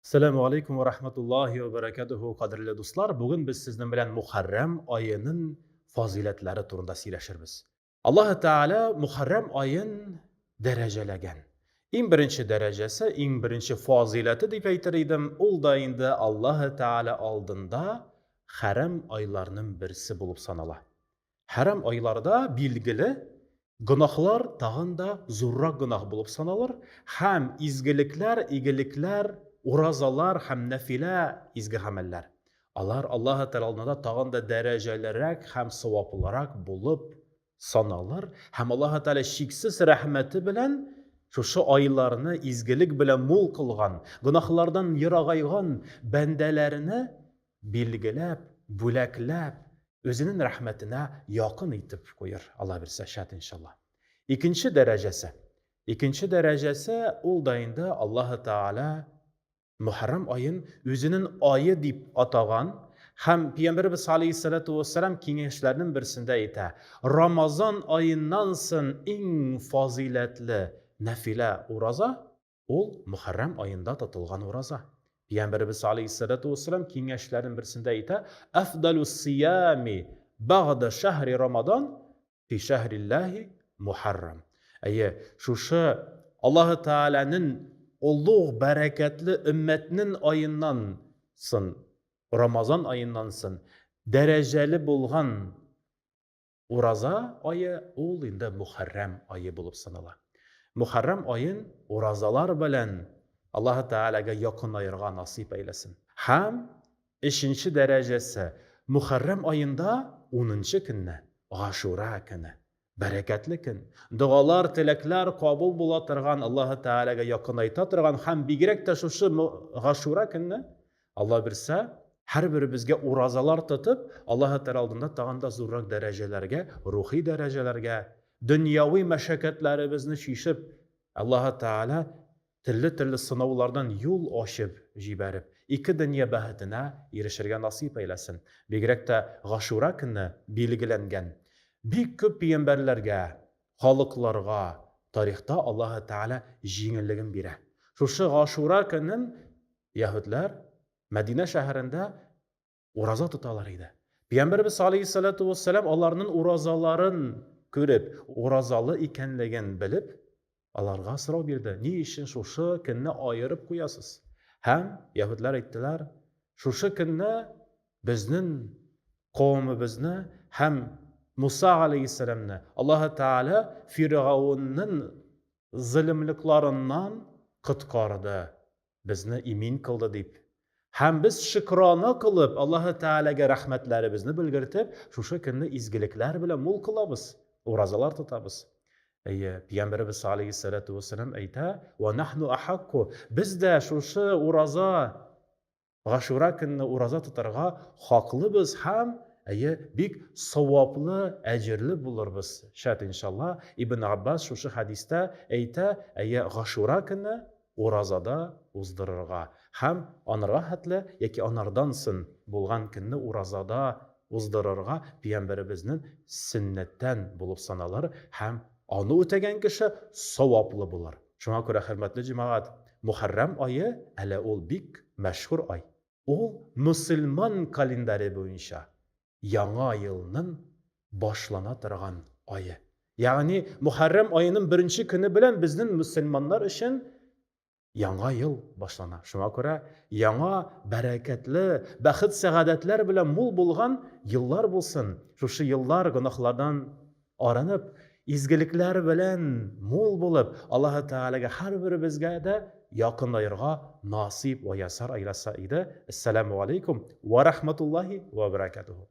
Assalamu alaikum ve rahmetullahi ve berekatuhu qadrli dostlar. Bugün biz sizden bilen Muharrem ayının faziletleri turunda siyleşirmiz. Allah Teala Muharrem ayın derecelegen. İn birinci derecesi, in birinci fazileti deyip aytırıydım. Ol da indi Allah Teala aldında harem aylarının birisi bulup sanala. Harem aylarda bilgili günahlar tağında zurra günah bulup sanalır. Hem izgilikler, igilikler, urazalar, hem nefile izgi hameller. Allah Teala'nda tağında derecelerek hem sevap olarak bulup sanalır. Hem Allah Teala şiksiz rahmeti bilen şu aylarını izgilik bilen mul kılgan, günahlardan yıragaygan bendelerini bilgilep, büleklep, özünün rahmetine yakın itip koyur. Allah birse şart inşallah. İkinci derecesi ol dayında Allah Teala Muharrem ayın özünün ayı deyip atagan hem Peygamberimiz Aleyhissalatu vesselam kengeşlerinin birisinde ayta. Ramazan ayındansın en faziletli nefile uraza ol Muharrem ayında tutulgan uraza. Peygamberimiz Aleyhissalatu vesselam kengeşlerinin birisinde ayta. Afdalus siyami ba'da şehri Ramazan fi şehrillahi Muharrem. Şu Allah Teala'nın ulluğ bereketli ümmetinin ayındansın, Ramazan ayındansın, dereceli bulgan uraza ayı ol indi Muharrem ayı bulup sanala. Muharrem ayın urazalar bilen Allah Teala'ga yakın ayırga nasip eylesin. Hem işinci derecesi Muharrem ayında 10. günne, Aşura günü. Bereketli gün. Dualar, tilekler kabul bula tırgan Allah Teala'ga yakın ayta tırgan hem bigirek de şu Aşura günü Allah birse her birimizge urazalar tutup Allah Teala aldığında tağında zurrak derecelerge, ruhi derecelerge, dünyavi meşakkatlerimizni şişip Allah Teala türlü sınavlardan yol aşıp jiberip iki dünya bahtine erişirge nasip eylesin. Bigirek de Aşura günü bilgilengen. Bir köp peygamberlerge, halklarga, tarihta Allah Teala jingilligin bire. Şu Aşura günün Yahudiler Medine şehrinde uraza tutalarıydı. Peygamberimiz Aleyhissalatu vesselam onların urazaların görüp, urazalı ikenligin bilip, onlarga sıra birdi. Ni için şu günni ayırıp koyasız? Hem Yahudiler ettiler, şu günni biznin kavmimizni hem Musa Aleyhisselam'na Allah Teala Firavun'un zulümliklerinden kutkardı. Bizni imin kıldı deyip. Hem biz şükrana kılıp Allah Teala'ga rahmetlerimizni bilgirtip, şu günni izgilikler bile mul kılabız. Urazalar tutabız. Peygamberimiz Aleyhissalatu vesselam ayta ve nahnu ahakku. Biz de şu uraza Aşura günni uraza tutarga haklıbız hem bik savaplı, ecirli buluruz. Şart inşallah. İbn Abbas şu hadiste ayta Aşura günni urazada uzdırırga. Hem anırga hatlı, yeki anardansın bulgan günni urazada uzdırırga Peygamberimizin sünnetten bulup sanalar. Hem anı ötegen kişi savaplı bulur. Şuna göre hürmetli cemaat, Muharrem ayı hele ol bik meşhur ay. O Müslüman kalenderi boyunca Яңа yılının başlana tırgan ayı. Yani Muharrem ayının birinci günü bilen bizden Müslümanlar için Яңа yıl başlana. Şuna göre яңа bereketli, bəxit sağadetler bilen mul bulgan yıllar bulsun. Şu yıllar günahlardan aranıp, izgilikler bilen mul bulup, Allah Teala'ga her birimizge de yakınlayırga nasip ve yasar aylasa idi. Esselamu aleyküm ve rahmetullahi ve berekatuhu.